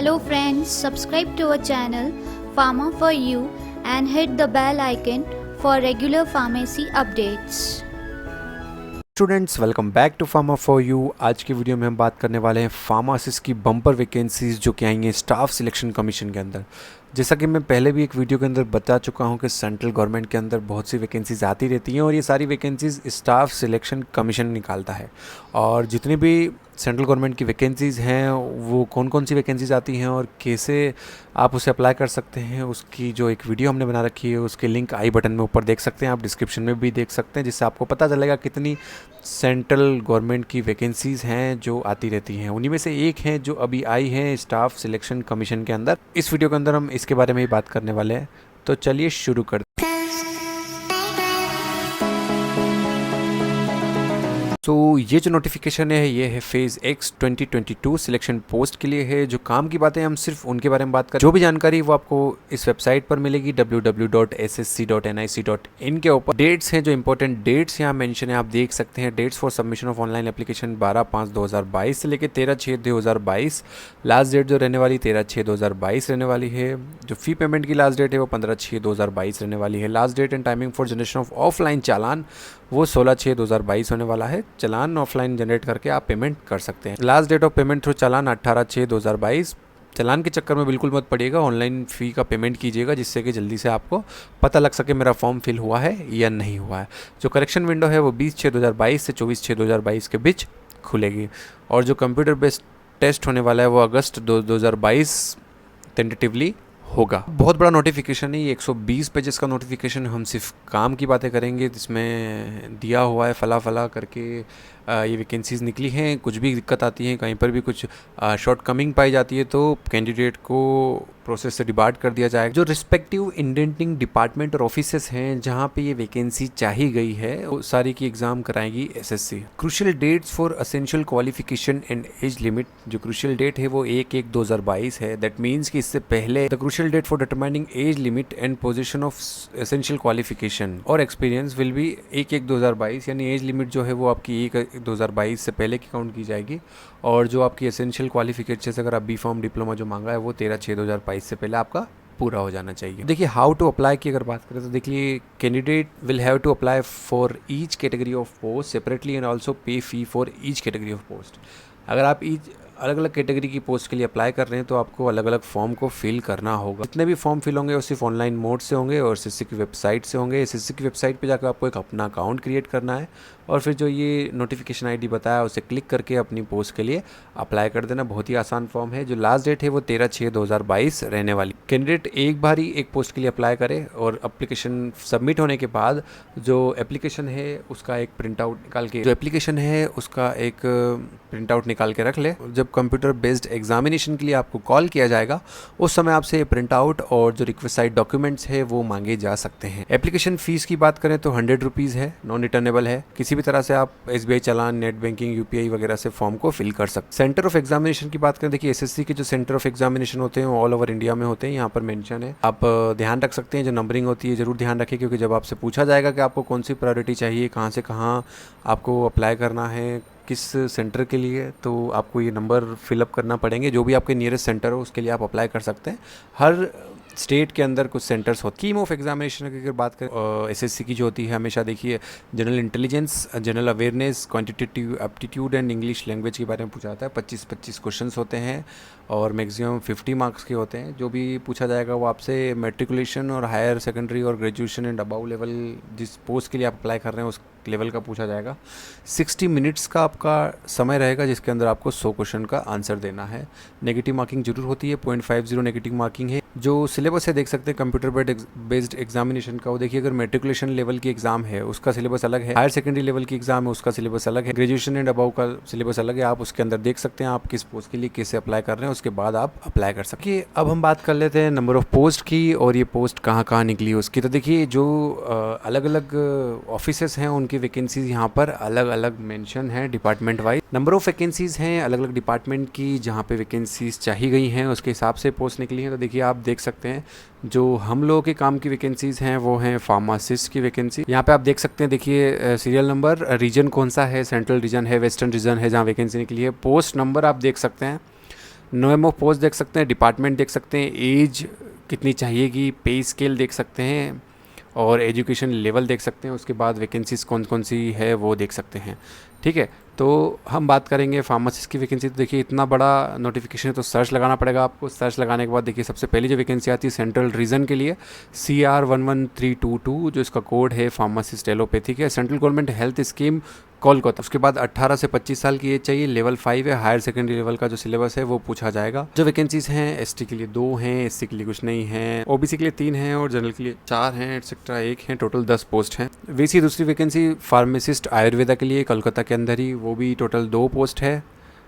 Hello friends, subscribe to our channel Pharma for You and hit the bell icon for regular pharmacy updates. Students welcome back to pharma for you. आज की video में हम बात करने वाले हैं pharmacist की बम्पर वैकेंसीज़ जो कि आएंगे स्टाफ सिलेक्शन कमीशन के अंदर। जैसा कि मैं पहले भी एक वीडियो के अंदर बता चुका हूं कि सेंट्रल गवर्नमेंट के अंदर बहुत सी वैकेंसीज आती रहती हैं और ये सारी वैकेंसीज स्टाफ सिलेक्शन कमीशन निकालता है। और जितनी भी सेंट्रल गवर्नमेंट की वैकेंसीज़ हैं वो कौन कौन सी वैकेंसीज आती हैं और कैसे आप उसे अप्लाई कर सकते हैं, उसकी जो एक वीडियो हमने बना रखी है उसके लिंक आई बटन में ऊपर देख सकते हैं, आप डिस्क्रिप्शन में भी देख सकते हैं, जिससे आपको पता चलेगा कितनी सेंट्रल गवर्नमेंट की वैकेंसीज़ हैं जो आती रहती हैं। उन्हीं में से एक है जो अभी आई है स्टाफ सिलेक्शन कमीशन के अंदर। इस वीडियो के अंदर हम इसके बारे में ही बात करने वाले हैं, तो चलिए शुरू करते हैं। तो ये जो नोटिफिकेशन है ये है फेज़ एक्स 2022 सिलेक्शन पोस्ट के लिए है। जो काम की बातें हम सिर्फ उनके बारे में बात करें, जो भी जानकारी वो आपको इस वेबसाइट पर मिलेगी www.ssc.nic.in के ऊपर। डेट्स हैं जो इंपॉर्टेंट डेट्स यहाँ मेंशन है, आप देख सकते हैं। Dates for submission of online application 12/5/2022 से लेकर 13/6/2022। लास्ट डेट जो रहने वाली 13/6/2022 रहने वाली है। जो फ़ी पेमेंट की लास्ट डेट है वो 15/6/2022 रहने वाली है। Last date and timing for generation of offline challan वो 16/6/2022 होने वाला है। चालान ऑफलाइन जनरेट करके आप पेमेंट कर सकते हैं। Last date of payment through challan 18/6/2022। Challan के चक्कर में बिल्कुल मत पड़िएगा, ऑनलाइन फ़ी का पेमेंट कीजिएगा जिससे कि जल्दी से आपको पता लग सके मेरा फॉर्म फिल हुआ है या नहीं हुआ है। जो करेक्शन विंडो है वो 20/6/2022 से 24/6/2022 के बीच खुलेगी। और जो कंप्यूटर बेस्ड टेस्ट होने वाला है वो अगस्त 2022 टेंटेटिवली होगा। बहुत बड़ा नोटिफिकेशन है ये, 120 पेजेस का नोटिफिकेशन। हम सिर्फ काम की बातें करेंगे, जिसमें दिया हुआ है फला फला करके ये वैकेंसीज़ निकली हैं। कुछ भी दिक्कत आती है, कहीं पर भी कुछ शॉर्ट कमिंग पाई जाती है तो कैंडिडेट को प्रोसेस से डिबार्ट कर दिया जाएगा। जो रिस्पेक्टिव इंडेंटिंग डिपार्टमेंट और ऑफिसेस हैं जहाँ पे ये वैकेंसी चाही गई है वो सारी की एग्ज़ाम कराएगी SSC. Crucial dates for essential qualification and age limit, जो क्रूशियल डेट है वो 1/1/2022 है। दैट मीन्स कि इससे पहले the crucial date for determining age limit and position of essential qualification और एक्सपीरियंस विल बी 1/1/2022, यानी एज लिमिट जो है वो आपकी 1/2022 से पहले की काउंट की जाएगी। और जो आपकी एसेंशियल क्वालिफिकेशन, जैसे अगर आप बी फॉर्म डिप्लोमा जो मांगा है वो 13/6/2022 से पहले आपका पूरा हो जाना चाहिए। देखिए हाउ टू अप्लाई की अगर बात करें तो देखिए candidate will have to apply for each category of post separately and also pay fee for each category of post. अगर आप ईच अलग अलग कैटेगरी की पोस्ट के लिए अप्लाई कर रहे हैं तो आपको अलग अलग फॉर्म को फिल करना होगा। जितने भी फॉर्म फिल होंगे वो सिर्फ ऑनलाइन मोड से होंगे और एसएससी की वेबसाइट से होंगे। एसएससी की वेबसाइट पे जाकर आपको एक अपना अकाउंट क्रिएट करना है और फिर जो ये नोटिफिकेशन आईडी बताया उसे क्लिक करके अपनी पोस्ट के लिए अप्लाई कर देना। बहुत ही आसान फॉर्म है। जो लास्ट डेट है वो 13/6/2022 रहने वाली। कैंडिडेट एक बार ही एक पोस्ट के लिए अप्लाई करे और एप्लीकेशन सबमिट होने के बाद जो एप्लीकेशन है उसका एक प्रिंट आउट निकाल के रख ले। जब कंप्यूटर बेस्ड एग्जामिनेशन के लिए आपको कॉल किया जाएगा उस समय आपसे प्रिंट आउट और जो रिक्वेस्ट डॉक्यूमेंट्स है वो मांगे जा सकते हैं। एप्लीकेशन फीस की बात करें तो 100 रुपीज़ है, नॉन रिटर्नेबल है। किसी भी तरह से आप एसबीआई चालान, नेट बैंकिंग, यूपीआई वगैरह से फॉर्म को फिल कर सकते हैं। सेंटर ऑफ एग्जामिनेशन की बात करें, देखिए एसएससी के जो सेंटर ऑफ एग्जामिनेशन होते हैं वो ऑल ओवर इंडिया में होते हैं, यहाँ पर मेंशन है। आप ध्यान रख सकते हैं, जो नंबरिंग होती है जरूर ध्यान रखें, क्योंकि जब आपसे पूछा जाएगा कि आपको कौन सी प्रायोरिटी चाहिए, कहाँ से कहाँ आपको अप्लाई करना है, किस सेंटर के लिए, तो आपको ये नंबर फिलअप करना पड़ेंगे। जो भी आपके नियरेस्ट सेंटर हो उसके लिए आप अप्लाई कर सकते हैं। हर स्टेट के अंदर कुछ सेंटर्स होते हैं। स्कीम ऑफ एग्जामिनेशन की अगर बात करें एसएससी की जो होती है, हमेशा देखिए general intelligence, general awareness, quantitative aptitude and English language के बारे में पूछा जाता है। 25-25 क्वेश्चंस होते हैं और मैक्सिमम 50 मार्क्स के होते हैं। जो भी पूछा जाएगा वो आपसे मेट्रिकुलेशन और हायर सेकेंडरी और ग्रेजुएशन एंड अबाउ लेवल, जिस पोस्ट के लिए आप अप्लाई कर रहे हैं उस लेवल का पूछा जाएगा। 60 मिनट्स का आपका समय रहेगा जिसके अंदर आपको 100 क्वेश्चन का आंसर देना है। नेगेटिव मार्किंग जरूर होती है, 0.50 नेगेटिव मार्किंग है। जो सिलेबस है देख सकते हैं कंप्यूटर बेस्ड एग्जामिनेशन का, वो देखिए अगर मेट्रिकुलेशन लेवल की एग्जाम है उसका सिलेबस अलग है, हायर सेकेंडरी लेवल की एग्जाम है उसका सिलेबस अलग है, ग्रेजुएशन एंड अबाउ का सिलेबस अलग है। आप उसके अंदर देख सकते हैं आप किस पोस्ट के लिए कैसे अप्लाई कर रहे हैं, उसके बाद आप अप्लाई कर सकते हैं। अब हम बात कर लेते हैं नंबर ऑफ पोस्ट की और ये पोस्ट कहाँ कहाँ निकली उसकी। तो देखिए जो अलग अलग ऑफिसेस हैं उनकी वैकेंसीज यहाँ पर अलग अलग मेंशन है department wise. Number of vacancies हैं अलग अलग डिपार्टमेंट की, जहाँ पे वैकेंसीज चाहिए गई हैं उसके हिसाब से पोस्ट निकली हैं। तो देखिए आप देख सकते हैं जो हम लोगों के काम की वैकेंसीज हैं वो हैं फार्मासिस्ट की वैकेंसी। यहाँ पे आप देख सकते हैं, देखिए सीरियल नंबर, रीजन कौन सा है, सेंट्रल रीजन है, वेस्टर्न रीजन है जहाँ वैकेंसी निकली है, पोस्ट नंबर आप देख सकते हैं नेम ऑफ पोस्ट देख सकते हैं, डिपार्टमेंट देख सकते हैं, एज कितनी चाहिएगी, पे स्केल देख सकते हैं और एजुकेशन लेवल देख सकते हैं। उसके बाद वैकेंसीज कौन कौन सी है वो देख सकते हैं। ठीक है, तो हम बात करेंगे फार्मासिस्ट की वैकेंसी। तो देखिए इतना बड़ा नोटिफिकेशन है तो सर्च लगाना पड़ेगा आपको। सर्च लगाने के बाद देखिए सबसे पहली जो वैकेंसी आती है सेंट्रल रीजन के लिए CR11322, जो इसका कोड है फार्मासिस्ट एलोपैथी है, central government health scheme Kolkata. उसके बाद 18 से 25 साल की एज चाहिए, लेवल 5 है, हायर सेकेंडरी लेवल का जो सिलेबस है वो पूछा जाएगा। जो वैकेंसीज हैं ST के लिए 2 हैं, SC के लिए कुछ नहीं है, OBC के लिए 3 हैं और जनरल के लिए 4 हैं, एटसेट्रा 1 है, टोटल 10 पोस्ट हैं। वैसी दूसरी वैकेंसी फार्मासिस्ट आयुर्वेदा के लिए कोलकाता के अंदर ही, वो भी टोटल 2 पोस्ट है।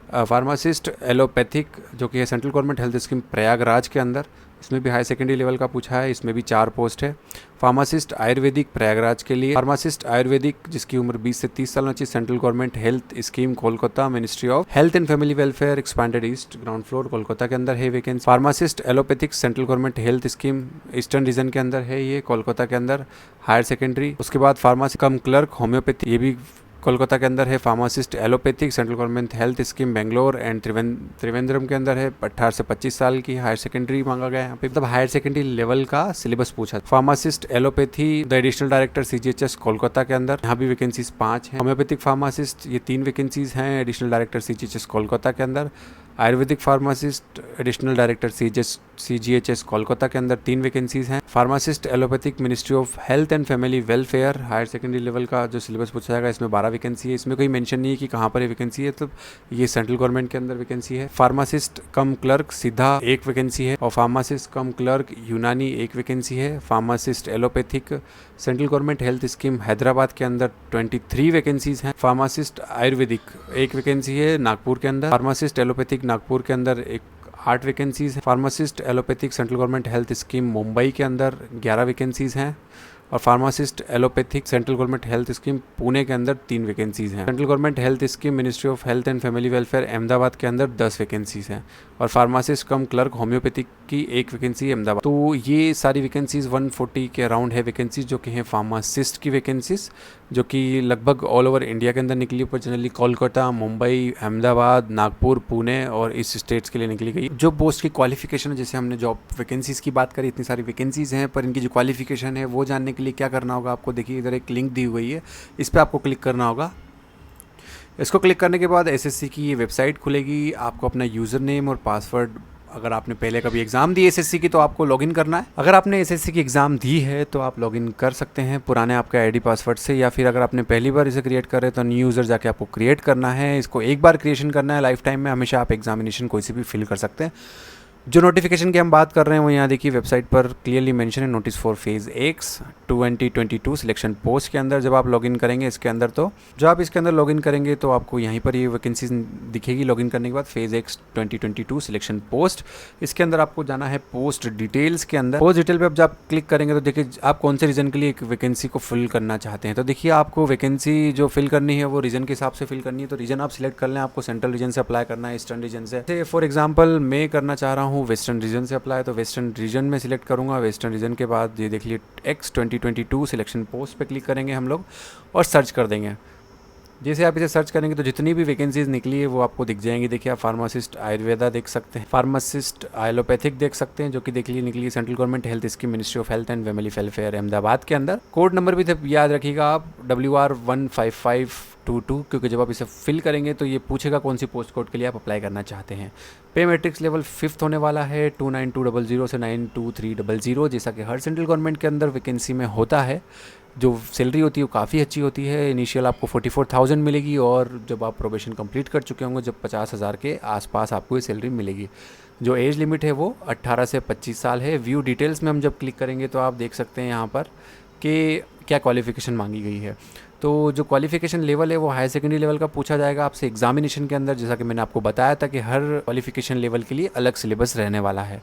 फार्मासिस्ट एलोपैथिक जो कि है central government health scheme Prayagraj के अंदर, इसमें भी हाई सेकेंडरी लेवल का पूछा है, इसमें भी 4 पोस्ट है। फार्मासिस्ट आयुर्वेदिक प्रयागराज के लिए, फार्मासिस्ट आयुर्वेदिक जिसकी उम्र 20 से 30 साल होनी चाहिए, central government health scheme Kolkata, ministry of health and family welfare, expanded east, ground floor, Kolkata के अंदर है vacancy. Pharmacist allopathic central government health scheme eastern region के अंदर है, ये कोलकाता के अंदर, हायर सेकेंडरी। उसके बाद फार्मासी कम क्लर्क होम्योपैथी, ये भी कोलकाता के अंदर है। Pharmacist allopathic central government health scheme Bangalore and Trivandrum के अंदर है, 18 से 25 साल की, हायर सेकेंडरी मांगा गया है यहाँ पे, मतलब हायर सेकेंडरी लेवल का सिलेबस पूछा। Pharmacist allopathy the additional director CGHS Kolkata के अंदर, यहाँ भी वैकेंसीज 5 हैं। होम्योपैथिक फार्मासिस्ट ये 3 वैकेंसीज हैं एडिशनल डायरेक्टर CGHS कोलकाता के अंदर। Ayurvedic pharmacist additional director CGHS Kolkata के अंदर 3 वैकेंसीज हैं। Pharmacist allopathic ministry of health and family welfare, higher secondary level का जो सिलेबस पूछा जाएगा, इसमें 12 वैकेंसी है। इसमें कोई मेंशन नहीं है कि कहाँ पर ये वैकेंसी है, तो ये सेंट्रल गवर्नमेंट के अंदर वैकेंसी है। फार्मासिस्ट कम क्लर्क सीधा 1 वैकेंसी है और फार्मासिस्ट कम क्लर्क यूनानी 1 वैकेंसी है। Pharmacist allopathic central government health scheme Hyderabad के अंदर 23 वैकेंसीज हैं। फार्मासिस्ट आयुर्वेदिक 1 वैकेंसी है नागपुर के अंदर। फार्मासिस्ट एलोपैथिक नागपुर के अंदर 8 वैकेंसीज हैं। Pharmacist allopathic central government health scheme Mumbai के अंदर 11 वैकेंसीज हैं और pharmacist allopathic central government health scheme Pune के अंदर 3 वैकेंसीज हैं। Central government health scheme ministry of health and family welfare Ahmedabad के अंदर 10 वैकेंसीज हैं और फार्मासिस्ट कम क्लर्क होम्योपैथिक की 1 वैकेंसी अहमदाबाद। तो ये सारी वैकेंसीज 140 के अराउंड है वैकेंसीज, जो कि हैं फार्मासिस्ट की वैकेंसीज, जो कि लगभग ऑल ओवर इंडिया के अंदर निकली, पर जनरली कोलकाता, मुंबई, अहमदाबाद, नागपुर, पुणे और इस स्टेट्स के लिए निकली गई। जो पोस्ट की क्वालिफिकेशन है, जैसे हमने जॉब वैकेंसीज की बात करी, इतनी सारी वैकेंसीज हैं, पर इनकी जो क्वालिफिकेशन है वो जानने के लिए क्या करना होगा आपको, देखिए इधर एक लिंक दी हुई है, इस पर आपको क्लिक करना होगा। इसको क्लिक करने के बाद SSC की ये वेबसाइट खुलेगी। आपको अपना यूज़र नेम और पासवर्ड, अगर आपने पहले कभी एग्ज़ाम दी SSC की तो आपको लॉगिन करना है। अगर आपने SSC की एग्ज़ाम दी है तो आप लॉगिन कर सकते हैं पुराने आपके ID पासवर्ड से, या फिर अगर आपने पहली बार इसे क्रिएट कर रहे हैं तो न्यू यूज़र जाके आपको क्रिएट करना है। इसको एक बार क्रिएशन करना है, लाइफ टाइम में हमेशा आप एग्जामिनेशन कोई सी भी फिल कर सकते हैं। जो नोटिफिकेशन की हम बात कर रहे हैं वो यहाँ देखिए वेबसाइट पर क्लियरली मेंशन है, notice for phase X 2022 selection post के अंदर। जब आप लॉगिन करेंगे इसके अंदर, तो जब आप इसके अंदर लॉगिन करेंगे तो आपको यहीं पर ये वैकेंसीज दिखेगी। लॉगिन करने के बाद फेज़ X 2022 सिलेक्शन पोस्ट, इसके अंदर आपको जाना है पोस्ट डिटेल्स के अंदर। पोस्ट डिटेल पर जब आप क्लिक करेंगे तो देखिए आप कौन से रीजन के लिए एक वैकेंसी को फिल करना चाहते हैं। तो देखिए आपको वैकेंसी जो फिल करनी है वो रीजन के हिसाब से फिल करनी है, तो रीजन आप सिलेक्ट कर लें। आपको सेंट्रल रीजन से अप्लाई करना है, ईस्टर्न रीजन से। फॉर एग्जाम्पल मैं करना चाह रहा हूँ वेस्टर्न रीजन से अप्लाई, तो वेस्टर्न रीजन में सिलेक्ट करूंगा। वेस्टर्न रीजन के बाद ये देख लिए X 2022 सिलेक्शन पोस्ट पे क्लिक करेंगे हम लोग और सर्च कर देंगे। जैसे आप इसे सर्च करेंगे तो जितनी भी वैकेंसीज निकली है वो आपको दिख जाएंगी। देखिए आप फार्मासिस्ट आयुर्वेदा देख सकते हैं, फार्मासिस्ट एलोपैथिक देख सकते हैं, जो कि देख लीजिए निकली central government health scheme ministry of health and family welfare Ahmedabad के अंदर। कोड नंबर भी याद रखिएगा आप WR15522, क्योंकि जब आप इसे फिल करेंगे तो ये पूछेगा कौन सी पोस्ट कोड के लिए आप अप्लाई करना चाहते हैं। पे मैट्रिक्स लेवल 5th होने वाला है 29200 से 92300, जैसा कि हर सेंट्रल गवर्नमेंट के अंदर वैकेंसी में होता है। जो सैलरी होती है वो काफ़ी अच्छी होती है। इनिशियल आपको 44,000 मिलेगी और जब आप प्रोबेशन कंप्लीट कर चुके होंगे जब 50,000 के आसपास आपको ये सैलरी मिलेगी। जो एज लिमिट है वो 18 से 25 साल है। व्यू डिटेल्स में हम जब क्लिक करेंगे तो आप देख सकते हैं यहाँ पर कि क्या क्वालिफ़िकेशन मांगी गई है। तो जो क्वालिफ़िकेशन लेवल है वो हायर सेकेंडरी लेवल का पूछा जाएगा आपसे एग्जामिनेशन के अंदर, जैसा कि मैंने आपको बताया था कि हर क्वालिफ़िकेशन लेवल के लिए अलग सिलेबस रहने वाला है।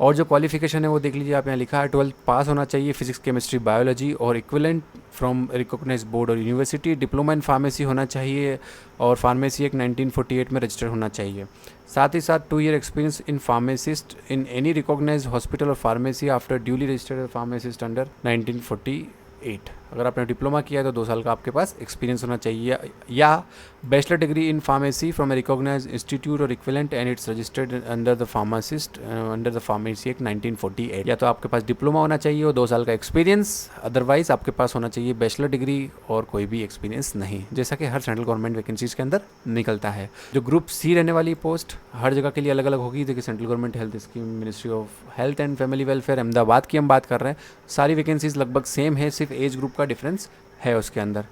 और जो क्वालिफिकेशन है वो देख लीजिए आप, यहाँ लिखा है 12th पास होना चाहिए, फिजिक्स केमिस्ट्री बायोलॉजी और इक्विवेलेंट फ्रॉम रिकॉग्नाइज्ड बोर्ड और यूनिवर्सिटी। डिप्लोमा इन फार्मेसी होना चाहिए और फार्मेसी एक 1948 में रजिस्टर होना चाहिए। साथ ही साथ 2 year experience in pharmacist in any recognized hospital और pharmacy after duly registered pharmacist under 1948। अगर आपने डिप्लोमा किया है तो 2 साल का आपके पास एक्सपीरियंस होना चाहिए, या bachelor degree in pharmacy from a recognize institute और equivalent and its registered under the pharmacist under the pharmacy act 1948। या तो आपके पास डिप्लोमा होना चाहिए और 2 साल का एक्सपीरियंस, अदरवाइज आपके पास होना चाहिए बैचलर डिग्री और कोई भी एक्सपीरियंस नहीं, जैसा कि हर सेंट्रल गवर्नमेंट वैकेंसीज के अंदर निकलता है। जो ग्रुप सी रहने वाली पोस्ट हर जगह के लिए अलग अलग होगी। देखिए central government health scheme, ministry of health and family welfare, Ahmedabad की हम बात कर रहे हैं, सारी वैकेंसीज लगभग सेम है, सिर्फ एज ग्रुप का डिफरेंस है उसके अंदर।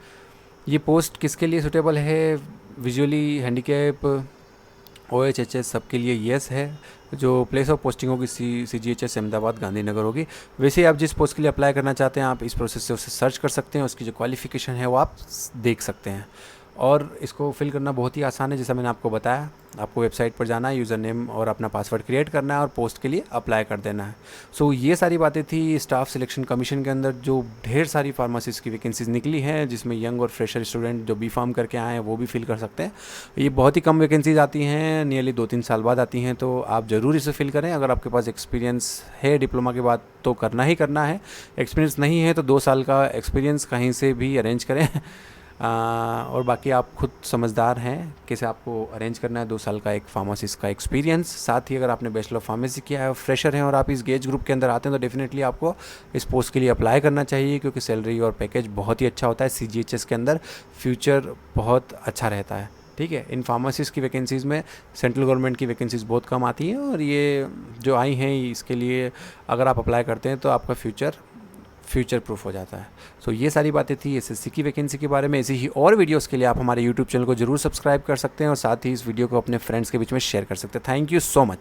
ये पोस्ट किसके लिए सूटेबल है? विजुअली हैंडीकैप, OHHS सबके लिए येस है। जो प्लेस ऑफ पोस्टिंग होगी CGHS अहमदाबाद गांधीनगर होगी। वैसे आप जिस पोस्ट के लिए अप्लाई करना चाहते हैं आप इस प्रोसेस से उसे सर्च कर सकते हैं, उसकी जो क्वालिफिकेशन है वो आप देख सकते हैं, और इसको फिल करना बहुत ही आसान है। जैसा मैंने आपको बताया, आपको वेबसाइट पर जाना है, यूज़र नेम और अपना पासवर्ड क्रिएट करना है और पोस्ट के लिए अप्लाई कर देना है। सो ये सारी बातें थी स्टाफ सिलेक्शन कमीशन के अंदर, जो ढेर सारी फार्मासिस्ट की वैकेंसीज निकली हैं, जिसमें यंग और फ्रेशर स्टूडेंट जो B.Pharm करके आए हैं वो भी फिल कर सकते हैं। ये बहुत ही कम वैकेंसीज आती हैं, नियरली 2-3 साल बाद आती हैं, तो आप ज़रूर इसे फिल करें। अगर आपके पास एक्सपीरियंस है डिप्लोमा के बाद तो करना ही करना है, एक्सपीरियंस नहीं है तो 2 साल का एक्सपीरियंस कहीं से भी अरेंज करें। और बाकी आप खुद समझदार हैं कैसे आपको अरेंज करना है 2 साल का एक फार्मासिस्ट का एक्सपीरियंस। साथ ही अगर आपने बैचलर ऑफ फार्मेसी किया है और फ्रेशर हैं और आप इस गेज ग्रुप के अंदर आते हैं तो डेफिनेटली आपको इस पोस्ट के लिए अप्लाई करना चाहिए, क्योंकि सैलरी और पैकेज बहुत ही अच्छा होता है। CGHS के अंदर फ्यूचर बहुत अच्छा रहता है। ठीक है, इन फार्मासिस्ट की वैकेंसीज़ में सेंट्रल गवर्नमेंट की वैकेंसीज़ बहुत कम आती हैं, और ये जो आई हैं इसके लिए अगर आप अप्लाई करते हैं तो आपका फ्यूचर प्रूफ हो जाता है। सो ये सारी बातें थी SSC की वैकेंसी के बारे में। ऐसी ही और वीडियोस के लिए आप हमारे YouTube चैनल को जरूर सब्सक्राइब कर सकते हैं और साथ ही इस वीडियो को अपने फ्रेंड्स के बीच में शेयर कर सकते हैं। Thank you so much.